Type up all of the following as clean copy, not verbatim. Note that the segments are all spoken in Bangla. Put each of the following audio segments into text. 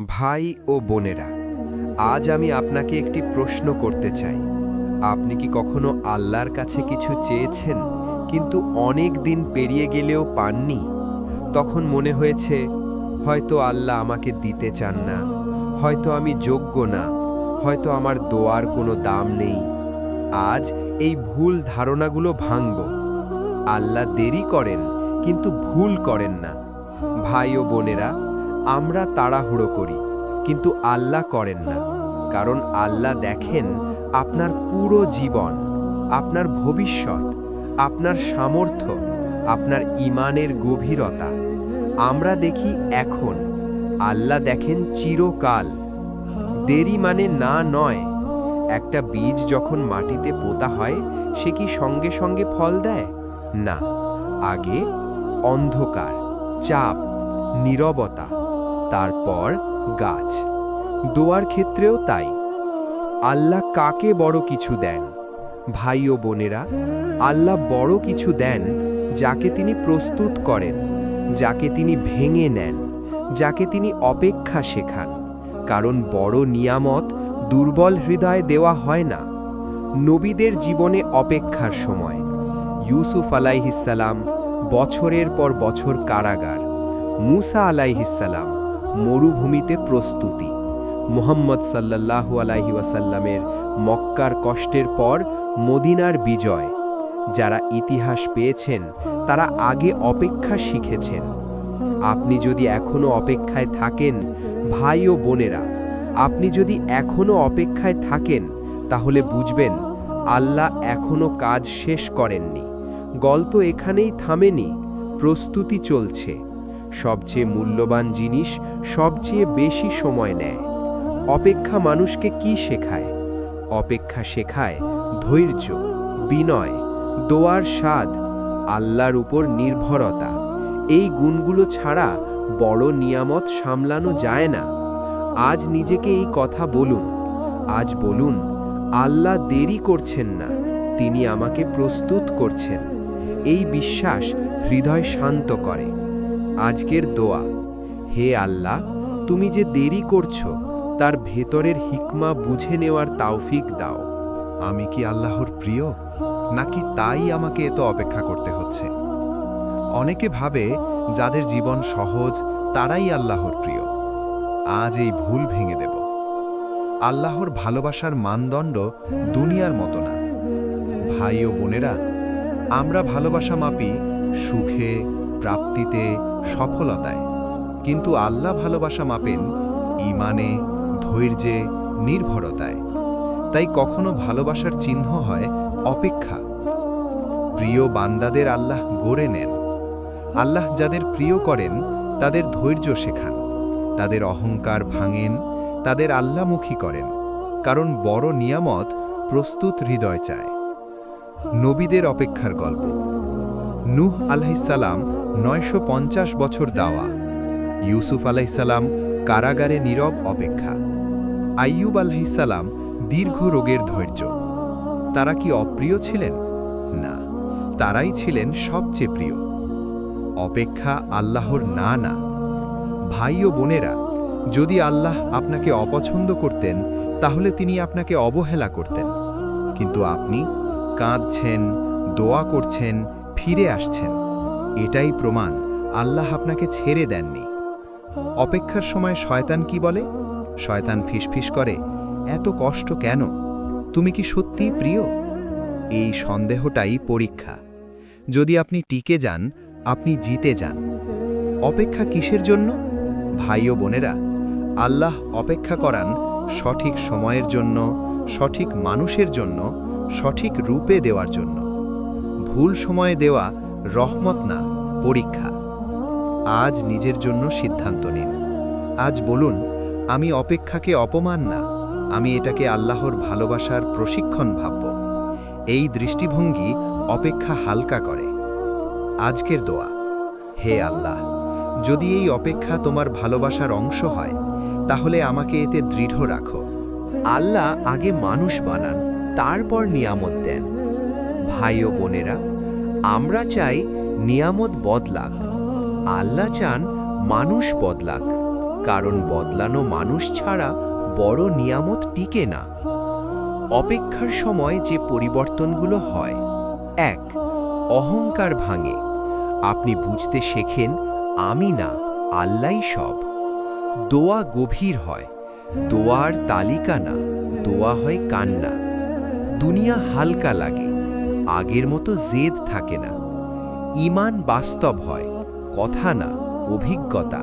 ভাই ও বোনেরা, আজ আমি আপনাকে একটি প্রশ্ন করতে চাই। আপনি কি কখনো আল্লাহর কাছে কিছু চেয়েছেন কিন্তু অনেক দিন পেরিয়ে গেলেও পাননি? তখন মনে হয়েছে হয়তো আল্লাহ আমাকে দিতে চান না, হয়তো আমি যোগ্য না, হয়তো আমার দোয়ার কোনো দাম নেই। আজ এই ভুল ধারণাগুলো ভাঙব। আল্লাহ দেরি করেন কিন্তু ভুল করেন না। ভাই ও বোনেরা, আমরা তাড়াহুড়ো করি কিন্তু আল্লাহ করেন না। কারণ আল্লাহ দেখেন আপনার পুরো জীবন, আপনার ভবিষ্যৎ, আপনার সামর্থ্য, আপনার ঈমানের গভীরতা। আমরা দেখি এখন, আল্লাহ দেখেন চিরকাল। দেরি মানে না নয়। একটা বীজ যখন মাটিতে পোতা হয়, সে কি সঙ্গে সঙ্গে ফল দেয়? না, আগে অন্ধকার, চাপ, নীরবতা, তারপর গাছ। দোয়ার ক্ষেত্রেও তাই। আল্লাহ কাকে বড় কিছু দেন? ভাই ও বোনেরা, আল্লাহ বড় কিছু দেন যাকে তিনি প্রস্তুত করেন, যাকে তিনি ভেঙে নেন, যাকে তিনি অপেক্ষা শেখান। কারণ বড় নিয়ামত দুর্বল হৃদয়ে দেওয়া হয় না। নবীদের জীবনে অপেক্ষার সময়। ইউসুফ আলাইহিসসালাম বছরের পর বছর কারাগার, মুসা আলাইহিসসালাম মরুভূমিতে প্রস্তুতি, মুহাম্মদ সাল্লাল্লাহু আলাইহি ওয়াসাল্লামের মক্কার কষ্টের পর মদিনার বিজয়। যারা ইতিহাস পেয়েছেন তারা আগে অপেক্ষা শিখেছেন। আপনি যদি এখনো অপেক্ষায় থাকেন, ভাই ও বোনেরা, আপনি যদি এখনো অপেক্ষায় থাকেন, তাহলে বুঝবেন আল্লাহ এখনো কাজ শেষ করেননি। গল্প এখানেই থামেনি, প্রস্তুতি চলছে। সবচেয়ে মূল্যবান জিনিস সবচেয়ে বেশি সময় নেয়। অপেক্ষা মানুষকে কি শেখায়? অপেক্ষা শেখায় ধৈর্য, বিনয়, দোয়ার স্বাদ, আল্লাহর উপর নির্ভরতা। এই গুণগুলো ছাড়া বড় নিয়ামত সামলানো যায় না। আজ নিজেকে এই কথা বলুন। আজ বলুন, আল্লাহ দেরি করছেন না, তিনি আমাকে প্রস্তুত করছেন। এই বিশ্বাস হৃদয় শান্ত করে। আজকের দোয়া: হে আল্লাহ, তুমি যে দেরি করছো তার ভেতরের হিকমা বুঝে নেওয়ার তাওফিক দাও। আমি কি আল্লাহর প্রিয়, নাকি তাই আমাকে এত অপেক্ষা করতে হচ্ছে? অনেকে ভাবে যাদের জীবন সহজ তারাই আল্লাহর প্রিয়। আজ এই ভুল ভেঙে দেব। আল্লাহর ভালোবাসার মানদণ্ড দুনিয়ার মতো না। ভাই ও বোনেরা, আমরা ভালোবাসা মাপি সুখে, প্রাপ্তিতে, সফলতায়। কিন্তু আল্লাহ ভালোবাসা মাপেন ঈমানে, ধৈর্যে, নির্ভরতায়। তাই কখনো ভালোবাসার চিহ্ন হয় অপেক্ষা। প্রিয় বান্দাদের আল্লাহ গড়ে নেন। আল্লাহ যাদের প্রিয় করেন তাদের ধৈর্য শেখান, তাদের অহংকার ভাঙেন, তাদের আল্লাহমুখী করেন। কারণ বড় নিয়ামত প্রস্তুত হৃদয় চায়। নবীদের অপেক্ষার গল্প। নূহ আলাইহিসসালাম ৯৫০ বছর দাওয়া। ইউসুফ আলাইহিসসালাম কারাগারে নীরব অপেক্ষা। আইয়ুব আলাইহিসসালাম দীর্ঘ রোগের ধৈর্য। তারা কি অপ্রিয় ছিলেন? না, তারাই ছিলেন সবচেয়ে প্রিয়। অপেক্ষা আল্লাহর না না। ভাই ও বোনেরা, যদি আল্লাহ আপনাকে অপছন্দ করতেন তাহলে তিনি আপনাকে অবহেলা করতেন। কিন্তু আপনি কাঁদছেন, দোয়া করছেন, ফিরে আসছেন। এটাই প্রমাণ আল্লাহ আপনাকে ছেড়ে দেননি। অপেক্ষার সময় শয়তান কি বলে? শয়তান ফিসফিস করে, এত কষ্ট কেন? তুমি কি সত্যিই প্রিয়? এই সন্দেহটাই পরীক্ষা। যদি আপনি টিকে যান, আপনি জিতে যান। অপেক্ষা কিসের জন্য? ভাই ও বোনেরা, আল্লাহ অপেক্ষা করান সঠিক সময়ের জন্য, সঠিক মানুষের জন্য, সঠিক রূপে দেওয়ার জন্য। ভুল সময়ে দেওয়া রহমত না, পরীক্ষা। আজ নিজের জন্য সিদ্ধান্ত নিন। আজ বলুন, আমি অপেক্ষাকে অপমান না, আমি এটাকে আল্লাহর ভালোবাসার প্রশিক্ষণ ভাবব। এই দৃষ্টিভঙ্গি অপেক্ষা হালকা করে। আজকের দোয়া: হে আল্লাহ, যদি এই অপেক্ষা তোমার ভালোবাসার অংশ হয় তাহলে আমাকে এতে দৃঢ় রাখো। আল্লাহ আগে মানুষ বানান, তারপর নিয়ামত দেন। ভাই ও বোনেরা, আমরা চাই নিয়ামত বদলাক, আল্লাহ চান মানুষ বদলাক। কারণ বদলানো মানুষ ছাড়া বড় নিয়ামত টিকে না। অপেক্ষার সময় যে পরিবর্তনগুলো হয়: ১. অহংকার ভাঙে। আপনি বুঝতে শেখেন, আমি না, আল্লাহই সব। দোয়া গভীর হয়। দোয়ার তালিকা না, দোয়া হয় কান্না। দুনিয়া হালকা লাগে, আগের মতো জেদ থাকে না। ঈমান বাস্তব হয়, কথা না, অভিজ্ঞতা।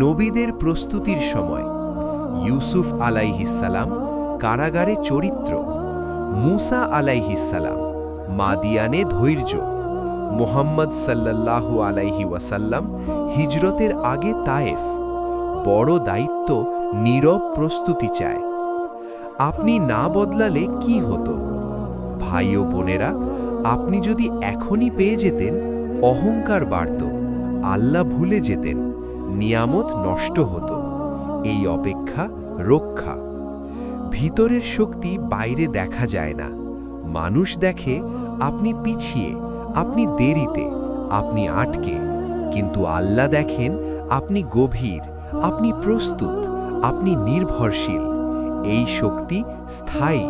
নবীদের প্রস্তুতির সময়: ইউসুফ আলাইহিসসালাম কারাগারে চরিত্র, মুসা আলাইহিসসালাম মাদিয়ানে ধৈর্য, মুহাম্মদ সাল্লাল্লাহু আলাইহি ওয়াসাল্লাম হিজরতের আগে তায়েফ। বড় দায়িত্ব নীরব প্রস্তুতি চায়। আপনি না বদলালে কি হতো? ভাই ও বোনেরা, আপনি যদি এখনই পেয়ে যেতেন, অহংকার বাড়ত, আল্লাহ ভুলে যেতেন, নিয়ামত নষ্ট হতো। এই অপেক্ষা রক্ষা। ভিতরের শক্তি বাইরে দেখা যায় না। মানুষ দেখে আপনি পিছিয়ে, আপনি দেরিতে, আপনি আটকে, কিন্তু আল্লাহ দেখেন আপনি গভীর, আপনি প্রস্তুত, আপনি নির্ভরশীল। এই শক্তি স্থায়ী।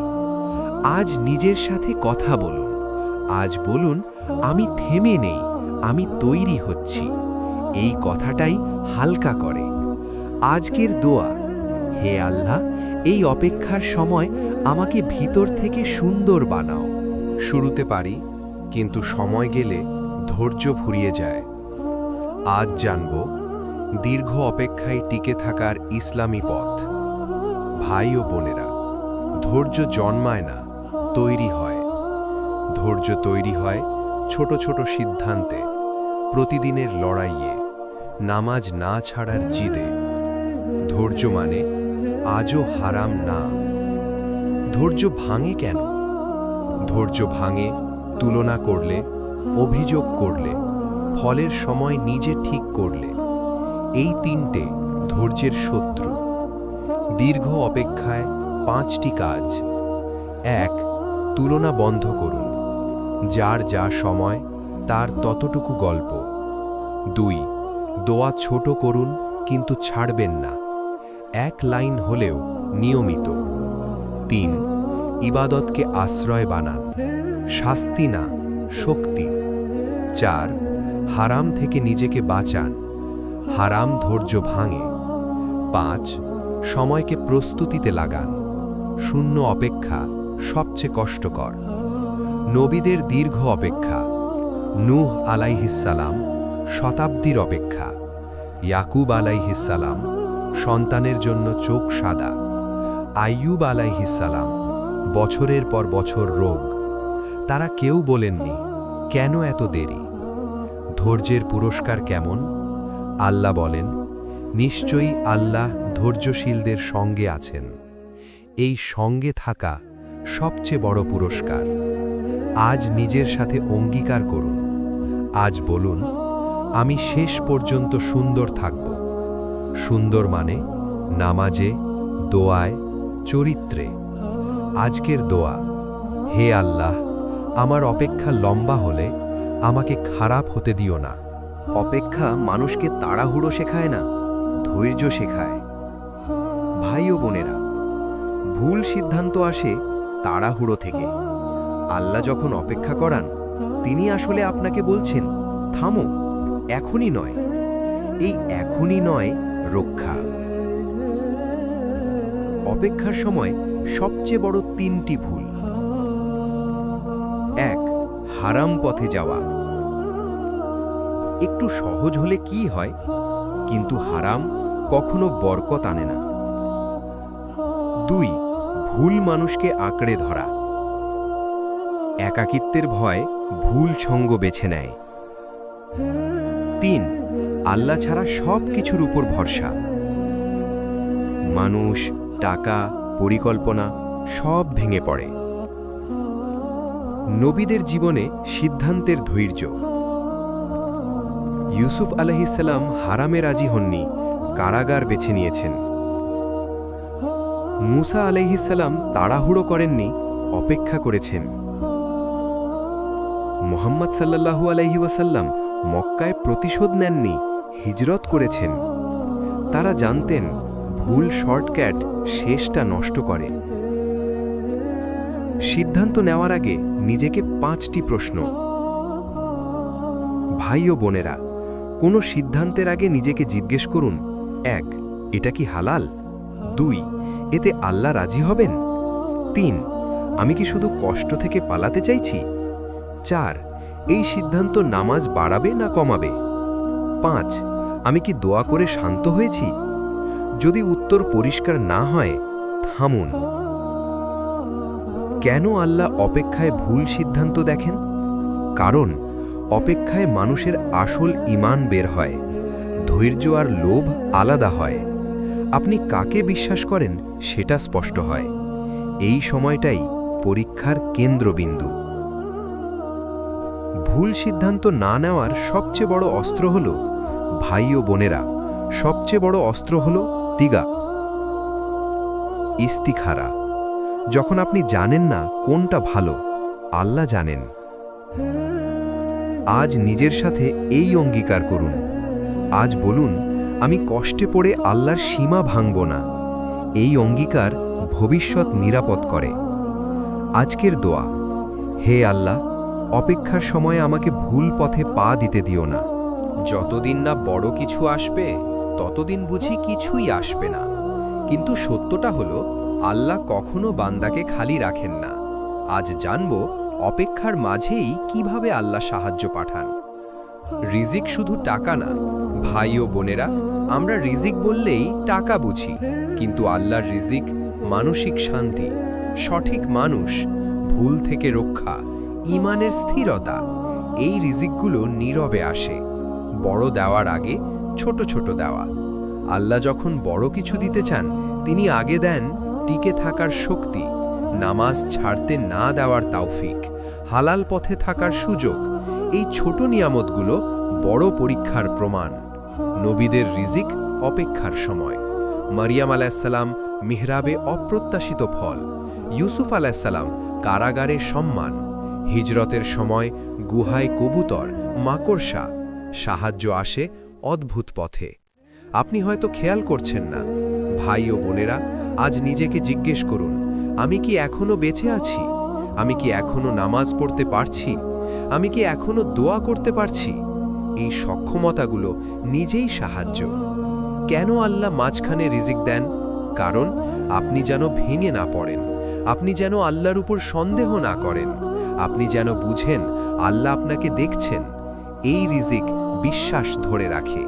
আজ নিজের সাথে কথা বলুন। আজ বলুন, আমি থেমে নেই, আমি তৈরি হচ্ছি। এই কথাটাই হালকা করে। আজকের দোয়া: হে আল্লাহ, এই অপেক্ষার সময় আমাকে ভিতর থেকে সুন্দর বানাও। শুরুতে পারি, কিন্তু সময় গেলে ধৈর্য ফুরিয়ে যায়। আজ জানব দীর্ঘ অপেক্ষায় টিকে থাকার ইসলামী পথ। ভাই ও বোনেরা, ধৈর্য জন্মায় না, তৈরি হয়। ধৈর্য তৈরি হয় ছোট ছোট সিদ্ধান্তে, প্রতিদিনের লড়াইয়ে, নামাজ না ছাড়ার জিদে। ধৈর্য মানে আজও হারাম না। ধৈর্য ভাঙে কেন? ধৈর্য ভাঙে তুলনা করলে, অভিযোগ করলে, ফলের সময় নিজে ঠিক করলে। এই তিনটে ধৈর্যের শত্রু। দীর্ঘ অপেক্ষায় 5টি কাজ। 1. তুলনা বন্ধ করুন। যার যা সময়, তার ততটুকু গল্প। 2. দোয়া ছোট করুন, কিন্তু ছাড়বেন না। 1 লাইন হলেও নিয়মিত। 3. ইবাদতকে আশ্রয় বানান, শাস্তি না, শক্তি। 4. হারাম থেকে নিজেকে বাঁচান, হারাম ধৈর্য ভাঙে। 5. সময়কে প্রস্তুতিতে লাগান। শূন্য অপেক্ষা সবচেয়ে কষ্টকর। নবীদের দীর্ঘ অপেক্ষা: নূহ আলাইহিসসালাম শতাব্দীর অপেক্ষা, ইয়াকুব আলাইহিসসালাম সন্তানের জন্য চোখ সাদা, আইয়ুব আলাইহিসসালাম বছরের পর বছর রোগ। তারা কেউ বলেননি, কেন এত দেরি? ধৈর্যের পুরস্কার কেমন? আল্লাহ বলেন, নিশ্চয়ই আল্লাহ ধৈর্যশীলদের সঙ্গে আছেন। এই সঙ্গে থাকা সবচেয়ে বড় পুরস্কার। আজ নিজের সাথে অঙ্গীকার করুন। আজ বলুন, আমি শেষ পর্যন্ত সুন্দর থাকব। সুন্দর মানে নামাজে, দোয়ায়, চরিত্রে। আজকের দোয়া: হে আল্লাহ, আমার অপেক্ষা লম্বা হলে আমাকে খারাপ হতে দিও না। অপেক্ষা মানুষকে তাড়াহুড়ো শেখায় না, ধৈর্য শেখায়। ভাই ও বোনেরা, ভুল সিদ্ধান্ত আসে তাড়াহুড়ো থেকে। আল্লাহ যখন অপেক্ষা করান, তিনি আসলে আপনাকে বলছেন, থামো, এখনই নয়। এই এখনই নয় রক্ষা। অপেক্ষার সময় সবচেয়ে বড় 3টি ভুল: 1. হারাম পথে যাওয়া। একটু সহজ হলে কি হয়, কিন্তু হারাম কখনো বরকত আনে না। 2. ভুল মানুষকে আঁকড়ে ধরা। একাকিত্বের ভয় ভুল সঙ্গ বেছে নেয়। 3. আল্লাহ ছাড়া সব কিছুর উপর ভরসা। মানুষ, টাকা, পরিকল্পনা সব ভেঙে পড়ে। নবীদের জীবনে সিদ্ধান্তের ধৈর্য: ইউসুফ আলাইহিসসালাম হারামে রাজি হননি, কারাগার বেছে নিয়েছেন। মুসা আলাইহিসসালাম তাড়াহুড়ো করেননি, অপেক্ষা করেছেন। মুহাম্মদ সাল্লাল্লাহু আলাইহি ওয়াসাল্লাম মক্কায় প্রতিশোধ নেননি, হিজরত করেছেন। তারা জানতেন ভুল শর্টকাট শেষটা নষ্ট করে। সিদ্ধান্ত নেওয়ার আগে নিজেকে 5টি প্রশ্ন। ভাই ও বোনেরা, কোনো সিদ্ধান্তের আগে নিজেকে জিজ্ঞেস করুন, 1. এটা কি হালাল? 2. এতে আল্লাহ রাজি হবেন? 3. আমি কি শুধু কষ্ট থেকে পালাতে চাইছি? 4. এই সিদ্ধান্ত নামাজ বাড়াবে না কমাবে? 5. আমি কি দোয়া করে শান্ত হয়েছি? যদি উত্তর পরিষ্কার না হয়, থামুন। কেন আল্লাহ অপেক্ষায় ভুল সিদ্ধান্ত দেখেন? কারণ অপেক্ষায় মানুষের আসল ঈমান বের হয়, ধৈর্য আর লোভ আলাদা হয়। আপনি কাকে বিশ্বাস করেন সেটা স্পষ্ট হয়। এই সময়টাই পরীক্ষার কেন্দ্রবিন্দু। ভুল সিদ্ধান্ত না নেওয়ার সবচেয়ে বড় অস্ত্র হল, ভাই ও বোনেরা, সবচেয়ে বড় অস্ত্র হল তিগা, ইস্তিখারা। যখন আপনি জানেন না কোনটা ভালো, আল্লাহ জানেন। আজ নিজের সাথে এই অঙ্গীকার করুন। আজ বলুন, আমি কষ্টে পড়ে আল্লাহর সীমা ভাঙব না। এই অঙ্গীকার ভবিষ্যৎ নিরাপদ করে। আজকের দোয়া, হে আল্লাহ, অপেক্ষার সময় আমাকে ভুল পথে পা দিতে দিও না। যতদিন না বড় কিছু আসবে, ততদিন বুঝি কিছুই আসবে না। কিন্তু সত্যটা হলো, আল্লাহ কখনো বান্দাকে খালি রাখেন না। আজ জানব অপেক্ষার মাঝেই কিভাবে আল্লাহ সাহায্য পাঠান। রিজিক শুধু টাকা না। ভাই ও বোনেরা, আমরা রিজিক বললেই টাকা বুঝি, কিন্তু আল্লাহর রিজিক মানসিক শান্তি, সঠিক মানুষ, ভুল থেকে রক্ষা, ঈমানের স্থিরতা। এই রিজিকগুলো নীরবে আসে, বড় দেওয়ার আগে ছোট ছোট দেওয়া। আল্লাহ যখন বড় কিছু দিতে চান, তিনি আগে দেন টিকে থাকার শক্তি, নামাজ ছাড়তে না দেওয়ার তাওফিক, হালাল পথে থাকার সুযোগ। এই ছোট নিয়ামতগুলো বড় পরীক্ষার প্রমাণ। নবীদের রিজিক অপেক্ষার সময়। মারিয়াম আলাইসাল্লাম মিহরাবে অপ্রত্যাশিত ফল, ইউসুফ আলাইসাল্লাম কারাগারে সম্মান, হিজরতের সময় গুহায় কবুতর, মাকড়সা। সাহায্য আসে অদ্ভুত পথে। আপনি হয়তো খেয়াল করছেন না। ভাই ও বোনেরা, আজ নিজেকে জিজ্ঞেস করুন, আমি কি এখনো বেঁচে আছি? আমি কি এখনো নামাজ পড়তে পারছি? আমি কি এখনো দোয়া করতে পারছি? এই সক্ষমতাগুলো নিজেই সাহায্য। কেন আল্লাহ মাঝখানে রিজিক দেন? কারণ আপনি যেন ভেঙে না পড়েন, আপনি যেন আল্লাহর উপর সন্দেহ না করেন, আপনি যেন বুঝেন আল্লাহ আপনাকে দেখছেন। এই রিজিক বিশ্বাস ধরে রাখে।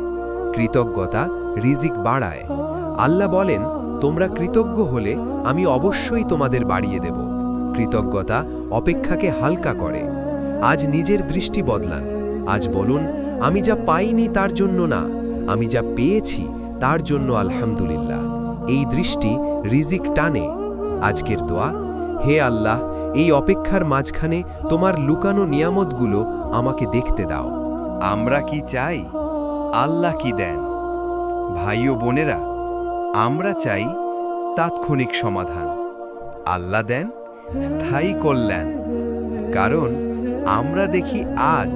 কৃতজ্ঞতা রিজিক বাড়ায়। আল্লাহ বলেন, তোমরা কৃতজ্ঞ হলে আমি অবশ্যই তোমাদের বাড়িয়ে দেব। কৃতজ্ঞতা অপেক্ষাকে হালকা করে। আজ নিজের দৃষ্টি বদলান। আজ বলুন, আমি যা পাইনি তার জন্য না, আমি যা পেয়েছি তার জন্য আলহামদুলিল্লাহ। এই দৃষ্টি রিজিক টানে। আজকের দোয়া, হে আল্লাহ, এই অপেক্ষার মাঝখানে তোমার লুকানো নিয়ামতগুলো আমাকে দেখতে দাও। আমরা কি চাই, আল্লাহ কি দেন? ভাই ও বোনেরা, আমরা চাই তাৎক্ষণিক সমাধান, আল্লাহ দেন স্থায়ী কল্যাণ। কারণ আমরা দেখি আজ,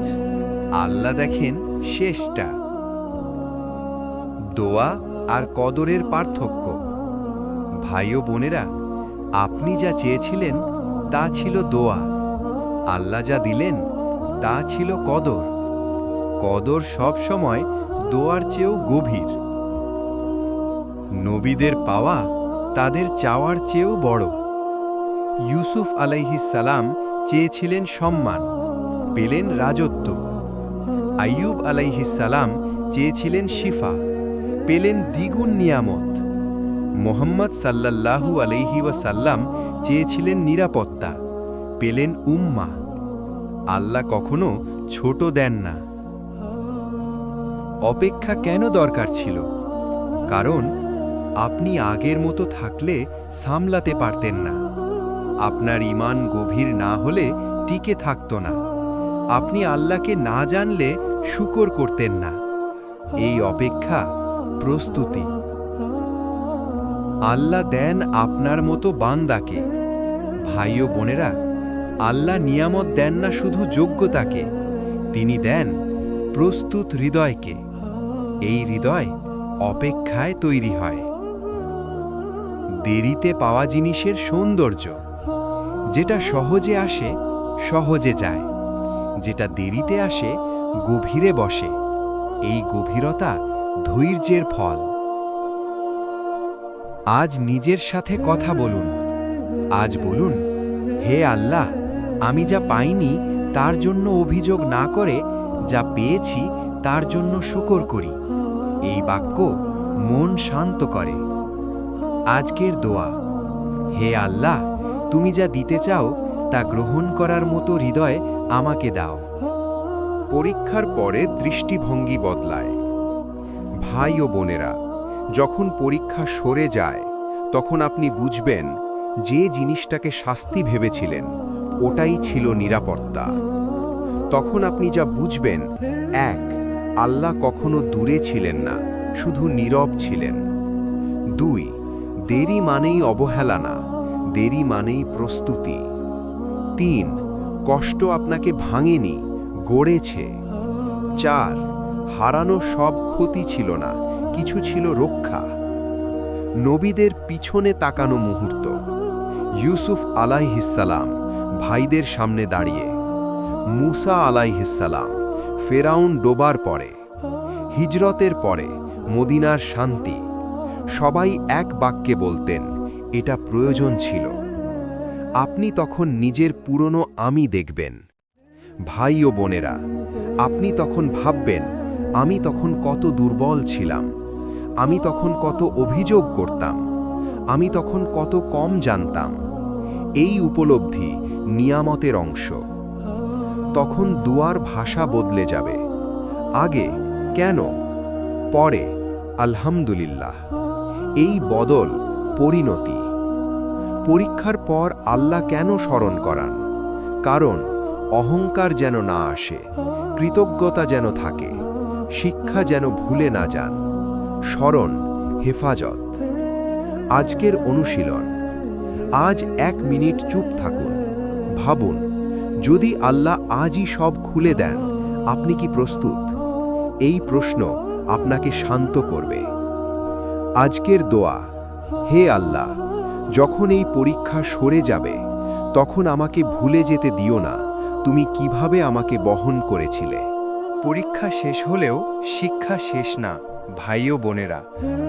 আল্লাহ দেখেন শেষটা। দোয়া আর কদরের পার্থক্য। ভাই ও বোনেরা, আপনি যা চেয়েছিলেন তা ছিল দোয়া, আল্লাহ যা দিলেন তা ছিল কদর। কদর সব সময় দোয়ার চেয়েও গভীর। নবীদের পাওয়া তাদের চাওয়ার চেয়েও বড়। ইউসুফ আলাইহিস সালাম চেয়েছিলেন সম্মান, পেলেন রাজত্ব। আইয়ুব আলাইহিস সালাম চেয়েছিলেন শিফা, পেলেন দ্বিগুণ নিয়ামত। মোহাম্মদ সাল্লাল্লাহু আলাইহি ওয়াসাল্লাম চেয়েছিলেন নিরাপত্তা, পেলেন উম্মাহ। আল্লাহ কখনো ছোট দেন না। অপেক্ষা কেন দরকার ছিল? কারণ আপনি আগের মতো থাকলে সামলাতে পারতেন না। আপনার ঈমান গভীর না হলে টিকে থাকত না। আপনি আল্লাহকে না জানলে শুকর করতেন না। এই অপেক্ষা প্রস্তুতি। আল্লাহ দেন আপনার মতো বান্দাকে। ভাই ও বোনেরা, আল্লাহ নিয়ামত দেন না শুধু যোগ্যতাকে, তিনি দেন প্রস্তুত হৃদয়কে। এই হৃদয় অপেক্ষায় তৈরি হয়। দেরিতে পাওয়া জিনিসের সৌন্দর্য, যেটা সহজে আসে সহজে যায়, যেটা দেরিতে আসে গভীরে বসে। এই গভীরতা ধৈর্যের ফল। আজ নিজের সাথে কথা বলুন। আজ বলুন, হে আল্লাহ, আমি যা পাইনি তার জন্য অভিযোগ না করে যা পেয়েছি তার জন্য শুকর করি। এই বাক্য মন শান্ত করে। আজকের দোয়া, হে আল্লাহ, তুমি যা দিতে চাও তা গ্রহণ করার মতো হৃদয় আমাকে দাও। পরীক্ষার পরে দৃষ্টিভঙ্গি বদলায়। ভাই ও বোনেরা, যখন পরীক্ষা সরে যায় তখন আপনি বুঝবেন যে জিনিসটাকে শাস্তি ভেবেছিলেন ওটাই ছিল নিরাপত্তা। তখন আপনি যা বুঝবেন, এক, আল্লাহ কখনো দূরে ছিলেন না, শুধু নীরব ছিলেন। দুই, দেরি মানেই অবহেলা না, দেরি মানেই প্রস্তুতি। তিন, কষ্ট আপনাকে ভাঙেনি, গড়েছে। চার, হারানো সব ক্ষতি ছিল না, কিছু ছিল রক্ষা। নবীদের পিছনে তাকানো মুহূর্ত। ইউসুফ আলাইহিসসালাম ভাইদের সামনে দাঁড়িয়ে, মুসা আলাইহিসসালাম ফেরাউন ডোবার পরে, হিজরতের পরে মদিনার শান্তি। সবাই এক বাক্যে বলতেন, এটা প্রয়োজন ছিল। আপনি তখন নিজের পুরনো আমি দেখবেন। ভাই ও বোনেরা, আপনি তখন ভাববেন, আমি তখন কত দুর্বল ছিলাম, আমি তখন কত অভিযোগ করতাম, আমি তখন কত কম জানতাম। এই উপলব্ধি নিয়ামতের অংশ। তখন দুয়ার ভাষা বদলে যাবে। আগে কেন, পরে আলহামদুলিল্লাহ। এই বদল পরিণতি। পরীক্ষার পর আল্লাহ কেন স্মরণ করান? কারণ অহংকার যেন না আসে, কৃতজ্ঞতা যেন থাকে, শিক্ষা যেন ভুলে না যান। স্মরণ, হেফাজত। আজকের অনুশীলন। আজ 1 মিনিট চুপ থাকুন। ভাবুন, যদি আল্লাহ আজই সব খুলে দেন, আপনি কি প্রস্তুত? এই প্রশ্ন আপনাকে শান্ত করবে। আজকের দোয়া, হে আল্লাহ, যখন এই পরীক্ষা সরে যাবে তখন আমাকে ভুলে যেতে দিও না তুমি কিভাবে আমাকে বহন করেছিলে। পরীক্ষা শেষ হলেও শিক্ষা শেষ না। ভাই ও বোনেরা,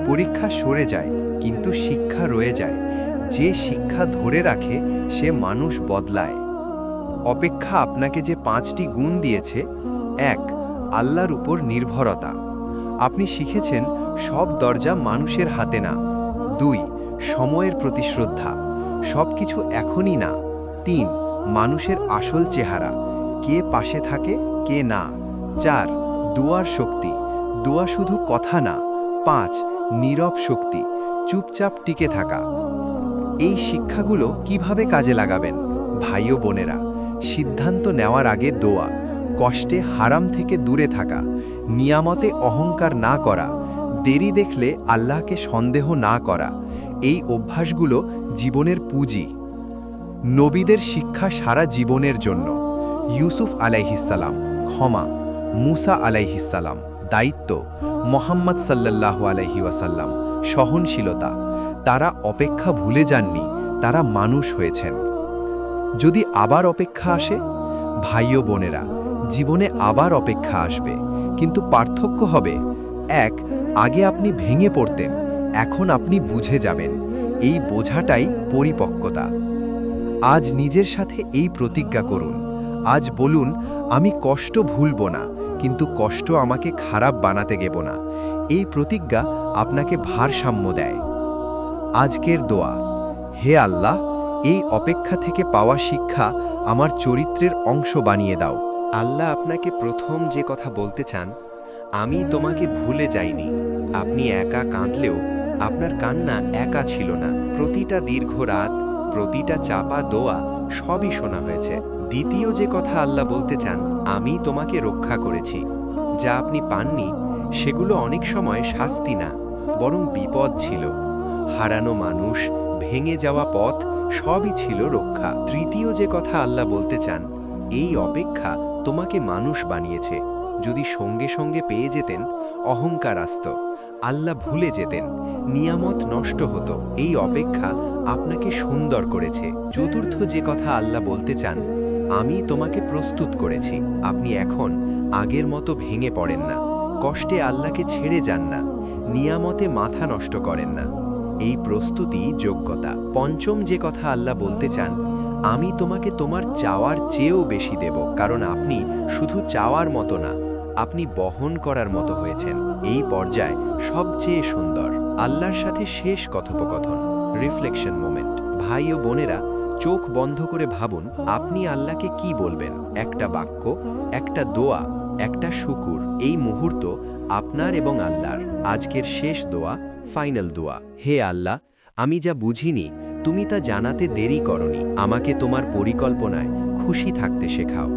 পরীক্ষা সরে যায় কিন্তু শিক্ষা রয়ে যায়। যে শিক্ষা ধরে রাখে সে মানুষ বদলায়। অপেক্ষা আপনাকে যে 5টি গুণ দিয়েছে। 1, আল্লাহর উপর নির্ভরতা। আপনি শিখেছেন সব দরজা মানুষের হাতে না। 2, সময়ের প্রতি শ্রদ্ধা। সব কিছু এখনই না। 3, মানুষের আসল চেহারা, কে পাশে থাকে কে না। 4, দুয়ার শক্তি। দোয়া শুধু কথা না। 5, নীরব শক্তি, চুপচাপ টিকে থাকা। এই শিক্ষাগুলো কিভাবে কাজে লাগাবেন? ভাই ও বোনেরা, সিদ্ধান্ত নেওয়ার আগে দোয়া, কষ্টে হারাম থেকে দূরে থাকা, নিয়ামতে অহংকার না করা, দেরি দেখলে আল্লাহকে সন্দেহ না করা। এই অভ্যাসগুলো জীবনের পুঁজি। নবীদের শিক্ষা সারা জীবনের জন্য। ইউসুফ আলাইহিসসালাম ক্ষমা, মুসা আলাইহিসসালাম দায়িত্ব, মোহাম্মদ সাল্লাল্লাহু আলাইহি ওয়াসাল্লাম সহনশীলতা। তারা অপেক্ষা ভুলে যাননি, তারা মানুষ হয়েছেন। যদি আবার অপেক্ষা আসে, ভাই ও বোনেরা, জীবনে আবার অপেক্ষা আসবে, কিন্তু পার্থক্য হবে 1, আগে আপনি ভেঙে পড়তেন, এখন আপনি বুঝে যাবেন। এই বোঝাটাই পরিপক্কতা। আজ নিজের সাথে এই প্রতিজ্ঞা করুন। আজ বলুন, আমি কষ্ট ভুলব না, কিন্তু কষ্ট আমাকে খারাপ বানাতে দেব না। এই প্রতিজ্ঞা আপনাকে ভারসাম্য দেয়। আজকের দোয়া, হে আল্লাহ, এই অপেক্ষা থেকে পাওয়া শিক্ষা আমার চরিত্রের অংশ বানিয়ে দাও। আল্লাহ আপনাকে প্রথম যে কথা বলতে চান, আমি তোমাকে ভুলে যাইনি। আপনি একা কাঁদলেও আপনার কান্না একা ছিল না। প্রতিটা দীর্ঘ রাত, প্রতিটা চাপা দোয়া সবই শোনা হয়েছে। দ্বিতীয় যে কথা আল্লাহ বলতে চান, আমি তোমাকে রক্ষা করেছি। যা আপনি পাননি সেগুলো অনেক সময় শাস্তি না, বরং বিপদ ছিল। হারানো মানুষ, ভেঙে যাওয়া পথ সবই ছিল রক্ষা। তৃতীয় যে কথা আল্লাহ বলতে চান, এই অপেক্ষা তোমাকে মানুষ বানিয়েছে। যদি সঙ্গে সঙ্গে পেয়ে যেতেন, অহংকার আসত। আল্লাহ ভুলে যেতেন, নিয়ামত নষ্ট হতো। এই অপেক্ষা আপনাকে সুন্দর করেছে। চতুর্থ যে কথা আল্লাহ বলতে চান, আমি তোমাকে প্রস্তুত করেছি। আপনি এখন আগের মতো ভেঙে পড়েন না, কষ্টে আল্লাহকে ছেড়ে যান না, নিয়ামতে মাথা নষ্ট করেন না। এই প্রস্তুতি যোগ্যতা। পঞ্চম যে কথা আল্লাহ বলতে চান, আমি তোমাকে তোমার চাওয়ার চেয়েও বেশি দেব, কারণ আপনি শুধু চাওয়ার মতো না, আপনি বহন করার মতো হয়েছেন। এই পর্যায় সবচেয়ে সুন্দর। আল্লাহর সাথে শেষ কথোপকথন, রিফ্লেকশন মোমেন্ট। ভাই ও বোনেরা, চোখ বন্ধ করে ভাবুন, আপনি আল্লাহকে কি বলবেন? একটা বাক্য, একটা দোয়া, একটা শুকুর। এই মুহূর্ত আপনার এবং আল্লাহর। আজকের শেষ দোয়া, ফাইনাল দোয়া। হে আল্লাহ, আমি যা বুঝিনি তুমি তা জানাতে দেরি করনি। আমাকে তোমার পরিকল্পনায় খুশি থাকতে শেখাও।